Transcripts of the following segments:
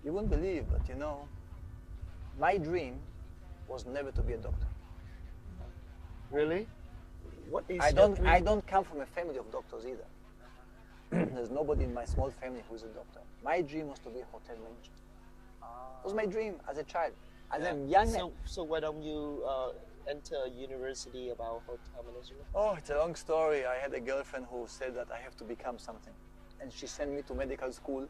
You wouldn't believe, but you know, my dream was never to be a doctor. Really? What is I your don't. dream? I don't come from a family of doctors either. There's nobody in my small family who's a doctor. My dream was to be a hotel manager. It was my dream as a child. As a young man. So why don't you enter university about hotel management? Oh, it's a long story. I had a girlfriend who said that I have to become something. And she sent me to medical school.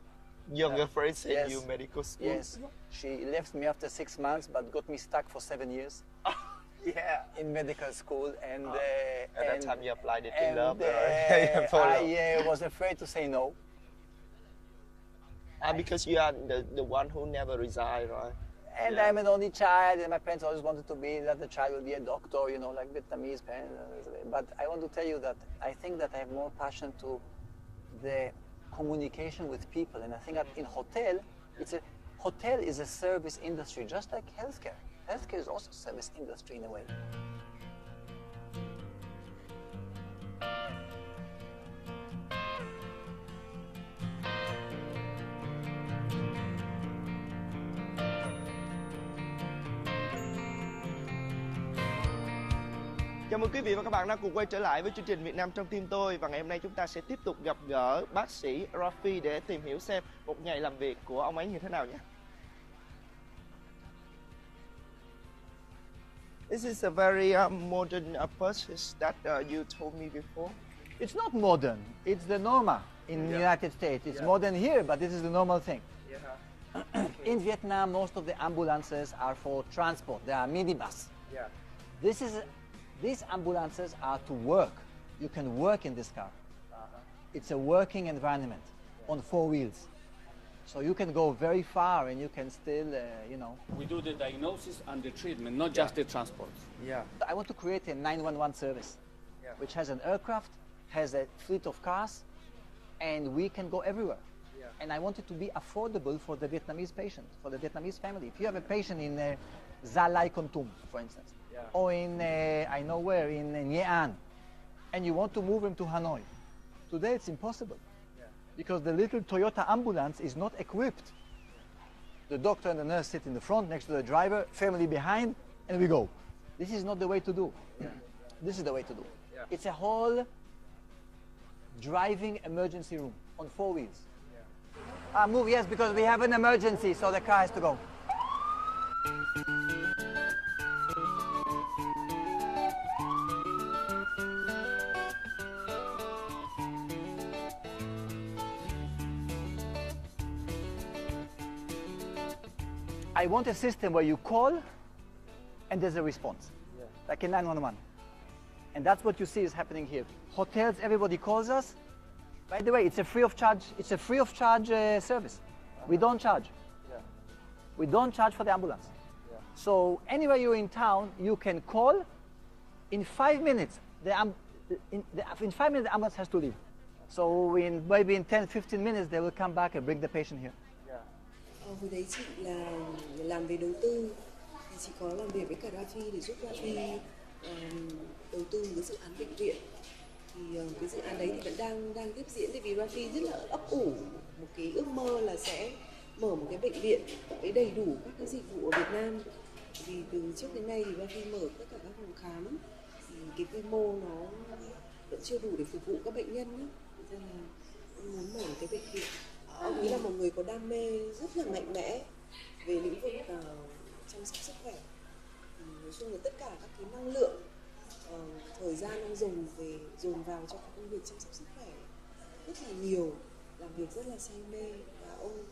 Your girlfriend sent yes. you medical school? Yes. She left me after 6 months, but got me stuck for 7 years. Yeah. In medical school. And at that time you applied it to and, love, I was afraid to say no. Because you are the one who never resigned, right? And I'm an only child, and my parents always wanted to be that the child will be a doctor, you know, like Vietnamese parents. But I want to tell you that I think that I have more passion to the communication with people, and I think that in hotel, hotel is a service industry, just like healthcare. Healthcare is also a service industry in a way. Chào mừng quý vị và các bạn đã cùng quay trở lại với chương trình Việt Nam trong tim tôi. Và ngày hôm nay chúng ta sẽ tiếp tục gặp gỡ bác sĩ Rafi để tìm hiểu xem một ngày làm việc của ông ấy như thế nào nhé. This is a very modern process that you told me before. It's not modern. It's the norma in the United States. It's modern here, but this is the normal thing. In Vietnam, most of the ambulances are for transport. They are minibus. These ambulances are to work. You can work in this car. It's a working environment on 4 wheels. So you can go very far and you can still, you know. We do the diagnosis and the treatment, not just the transport. I want to create a 911 service, which has an aircraft, has a fleet of cars, and we can go everywhere. And I want it to be affordable for the Vietnamese patient, for the Vietnamese family. If you have a patient in Gia Lai Kon Tum, for instance, or in, I know where, in Nguyen, and you want to move him to Hanoi, today it's impossible. Because the little Toyota ambulance is not equipped. The doctor and the nurse sit in the front next to the driver, family behind, and we go. This is not the way to do. This is the way to do. It's a whole driving emergency room on 4 wheels. Move, yes, because we have an emergency, so the car has to go. I want a system where you call and there's a response, like in 911. And that's what you see is happening here. Hotels, everybody calls us. By the way, it's a free of charge service. We don't charge. We don't charge for the ambulance. So anywhere you're in town, you can call. In 5 minutes, in 5 minutes, the ambulance has to leave. So maybe in 10, 15 minutes, they will come back and bring the patient here. Hồi đấy chị là làm về đầu tư, thì chị có làm việc với cả Rafi để giúp Rafi đầu tư cái dự án bệnh viện. Thì cái dự án đấy thì vẫn đang tiếp diễn, tại vì Rafi rất là ấp ủ một cái ước mơ là sẽ mở một cái bệnh viện với đầy đủ các cái dịch vụ ở Việt Nam. Vì từ trước đến nay thì Rafi mở tất cả các phòng khám, thì cái quy mô nó vẫn chưa đủ để phục vụ các bệnh nhân ấy. Nên là em muốn mở một cái bệnh viện. Ông ấy là một người có đam mê rất là mạnh mẽ về lĩnh vực chăm sóc sức khỏe. Nói chung là tất cả các cái năng lượng, thời gian ông dồn vào cho cái công việc chăm sóc sức khỏe rất là nhiều, làm việc rất là say mê, và ông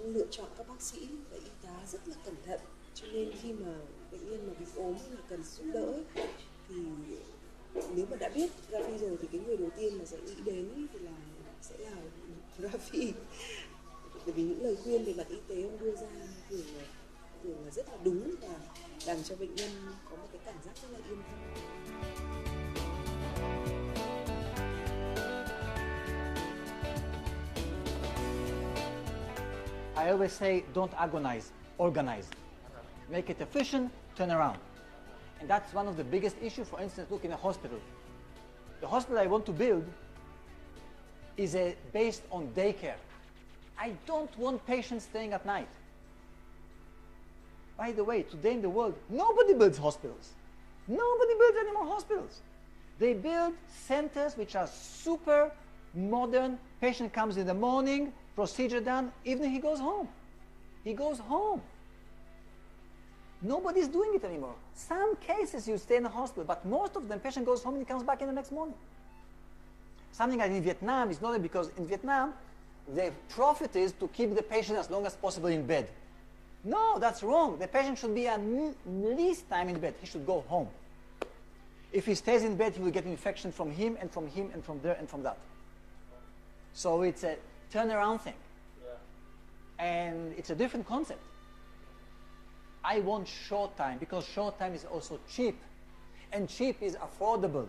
lựa chọn các bác sĩ và y tá rất là cẩn thận. Cho nên khi mà bệnh nhân mà bị ốm hay là cần giúp đỡ thì nếu mà đã biết Rafi rồi thì cái người đầu tiên mà sẽ nghĩ đến thì sẽ là Rafi. Bởi vì những lời khuyên về mặt y tế ông đưa ra thường là rất là đúng và làm cho bệnh nhân có một cái cảm giác rất là yên tâm. I always say, don't agonize, organize. Make it efficient, turn around. And that's one of the biggest issues. For instance, look in a hospital. The hospital I want to build is based on daycare. I don't want patients staying at night. By the way, today in the world, nobody builds hospitals. Nobody builds any more hospitals. They build centers which are super modern. Patient comes in the morning, procedure done, evening he goes home. He goes home. Nobody's doing it anymore. Some cases you stay in the hospital, but most of them, patient goes home and he comes back in the next morning. Something like in Vietnam is not because in Vietnam, the profit is to keep the patient as long as possible in bed. No, that's wrong. The patient should be at least time in bed. He should go home. If he stays in bed, he will get infection from him and from him and from there and from that. So it's a turnaround thing. Yeah. And it's a different concept. I want short time because short time is also cheap. And cheap is affordable.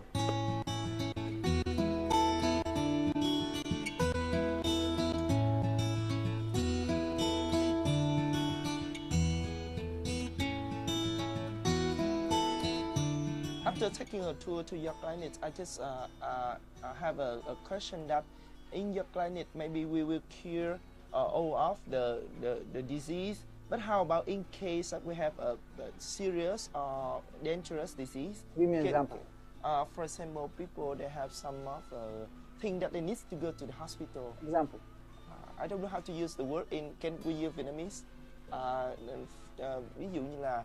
After taking a tour to your clinic, I just have a question that in your clinic, maybe we will cure all of the disease. But how about in case that we have a serious or dangerous disease? Give me an example. For example, people they have some of thing that they need to go to the hospital. Example. I don't know how to use the word in can we use Vietnamese. Ví dụ như là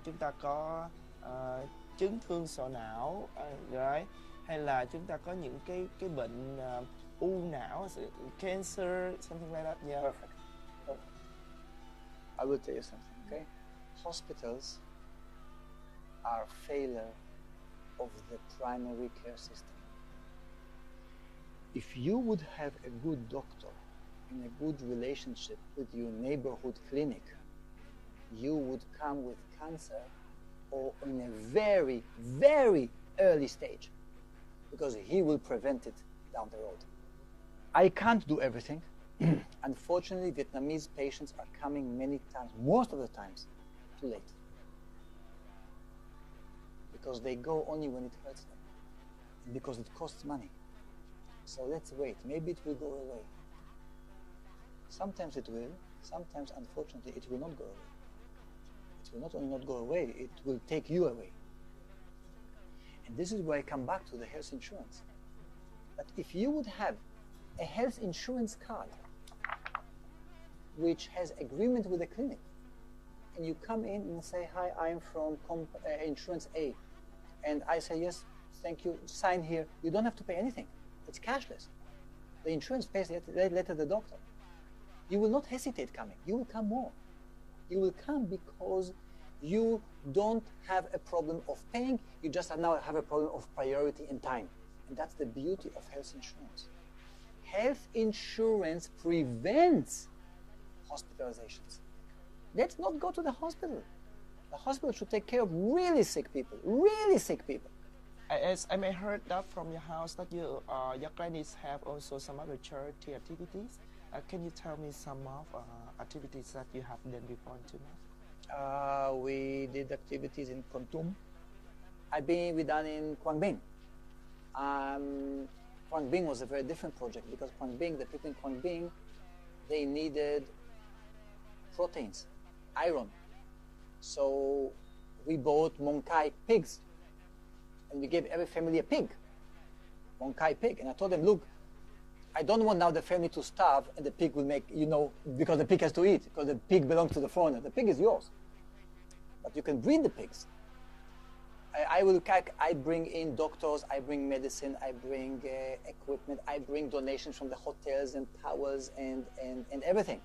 chúng ta có chấn thương sọ não, right? Hay là chúng ta có những cái bệnh u não, cancer, something like that. Yeah. Perfect. I will tell you something, okay? Hospitals are failure of the primary care system. If you would have a good doctor and a good relationship with your neighborhood clinic, you would come with cancer or in a very, very early stage because he will prevent it down the road. I can't do everything. Unfortunately, Vietnamese patients are coming many times, most of the times, too late. Because they go only when it hurts them. And because it costs money. So let's wait. Maybe it will go away. Sometimes it will. Sometimes, unfortunately, it will not go away. It will not only not go away, it will take you away. And this is where I come back to the health insurance. But if you would have a health insurance card which has agreement with the clinic, and you come in and say, hi, I'm from insurance A, and I say, yes, thank you, sign here, you don't have to pay anything. It's cashless. The insurance pays later the doctor. You will not hesitate coming. You will come more. You will come because you don't have a problem of paying, you just now have a problem of priority and time. And that's the beauty of health insurance. Health insurance prevents hospitalizations. Let's not go to the hospital. The hospital should take care of really sick people, really sick people. As I may heard that from your house that your clinics have also some other charity activities. Can you tell me some of activities that you have done before until now? We did activities in Kontum. We done in Quang Binh. Quang Binh was a very different project because Quang Binh, the people in Quang Binh, they needed proteins, iron. So we bought Mong Kai pigs and we gave every family a pig, Mong Kai pig. And I told them, look, I don't want now the family to starve and the pig will make, because the pig has to eat, because the pig belongs to the foreigner. The pig is yours. But you can breed the pigs. I bring in doctors, I bring medicine, I bring equipment, I bring donations from the hotels and towels and everything.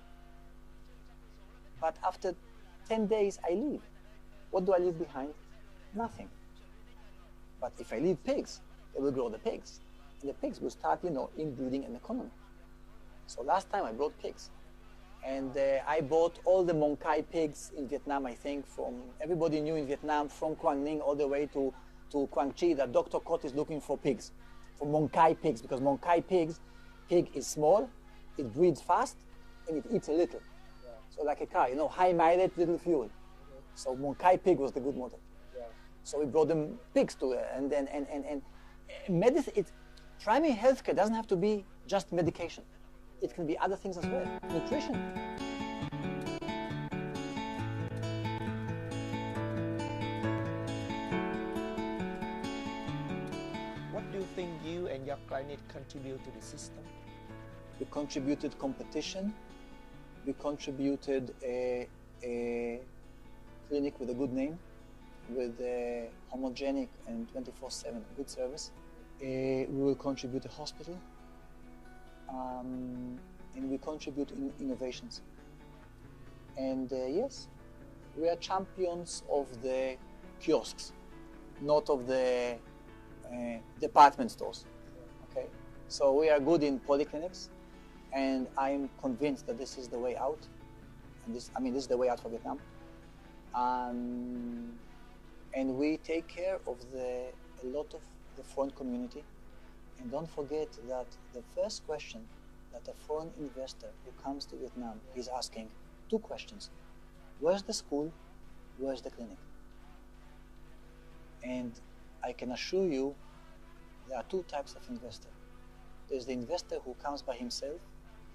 But after 10 days, I leave. What do I leave behind? Nothing. But if I leave pigs, they will grow the pigs. And the pigs will start, inbreeding an economy. So last time I brought pigs. And I bought all the Mong Kai pigs in Vietnam, I think, from everybody knew in Vietnam, from Quang Ninh all the way to Quang Chi, that Dr. Kot is looking for pigs, for Mong Kai pigs, because Mong Kai pig is small, it breeds fast, and it eats a little. Yeah. So like a car, high mileage, little fuel. So Mong Kai pig was the good model. Yeah. So we brought them pigs to it, and medicine. Primary healthcare doesn't have to be just medication. It can be other things as well, nutrition. What do you think you and your clinic contribute to the system? We contributed competition. We contributed a clinic with a good name, with a homogenic and 24/7 good service. We will contribute a hospital, and we contribute in innovations. And yes, we are champions of the kiosks, not of the department stores. Okay, so we are good in polyclinics, and I'm convinced that this is the way out. And this is the way out for Vietnam. And we take care of a lot of the foreign community. And don't forget that the first question that a foreign investor who comes to Vietnam is asking, two questions. Where's the school? Where's the clinic? And I can assure you there are two types of investor. There's the investor who comes by himself.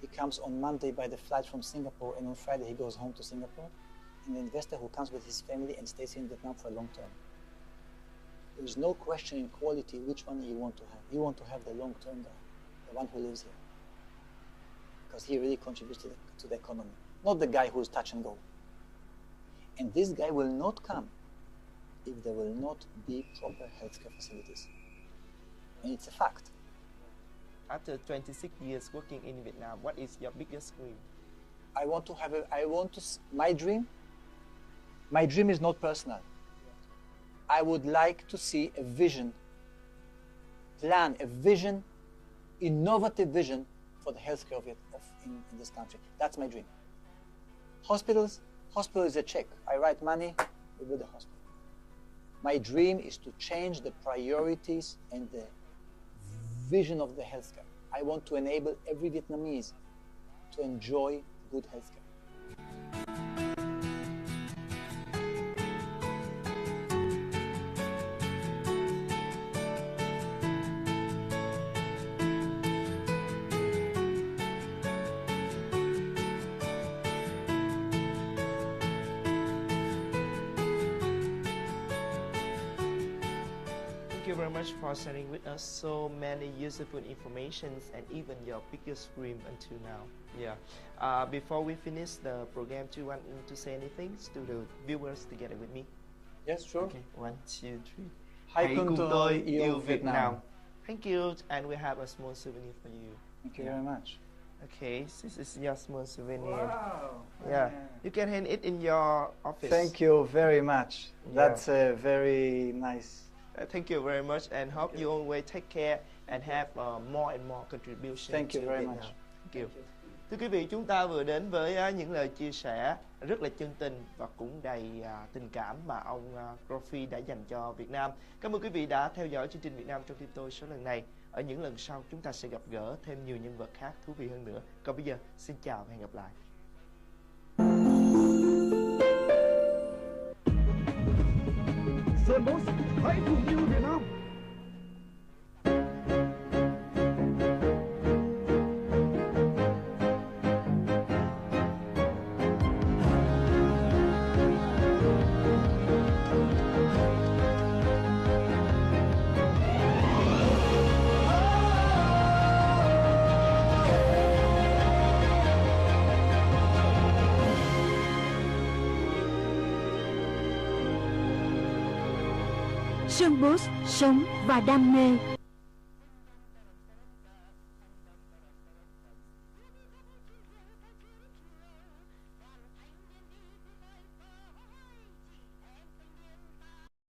He comes on Monday by the flight from Singapore, and on Friday he goes home to Singapore. And the investor who comes with his family and stays in Vietnam for a long term. There is no question in quality which one you want to have. You want to have the long-term guy, the one who lives here, because he really contributes to the economy, not the guy who's touch and go. And this guy will not come if there will not be proper healthcare facilities. And it's a fact. After 26 years working in Vietnam, what is your biggest dream? My dream is not personal. I would like to see a vision, innovative vision for the healthcare in this country. That's my dream. Hospital is a check. I write money, we build a hospital. My dream is to change the priorities and the vision of the healthcare. I want to enable every Vietnamese to enjoy good healthcare. Thank you very much for sharing with us so many useful informations and even your biggest dream until now. Yeah. Before we finish the program, do you want to say anything to the viewers together with me? Yes, sure. Okay. 1, 2, 3. Hãy cùng tôi yêu Việt Nam. Thank you, and we have a small souvenir for you. Thank you very much. Okay, this is your small souvenir. Wow. Yeah, you can hand it in your office. Thank you very much. Yeah. That's very nice. Thank you very much, and hope you always take care and have more and more contribution. Thank you to very Vietnam. much. Thank you. Thưa quý vị, chúng ta vừa đến với những lời chia sẻ rất là chân tình và cũng đầy tình cảm mà ông Profi đã dành cho Việt Nam. Cảm ơn quý vị đã theo dõi chương trình Việt Nam trong tim tôi số lần này. Ở những lần sau chúng ta sẽ gặp gỡ thêm nhiều nhân vật khác thú vị hơn nữa. Còn bây giờ, xin chào và hẹn gặp lại. Sơn Boss, hãy cùng yêu Việt Nam. Sơn Boss, sống và đam mê.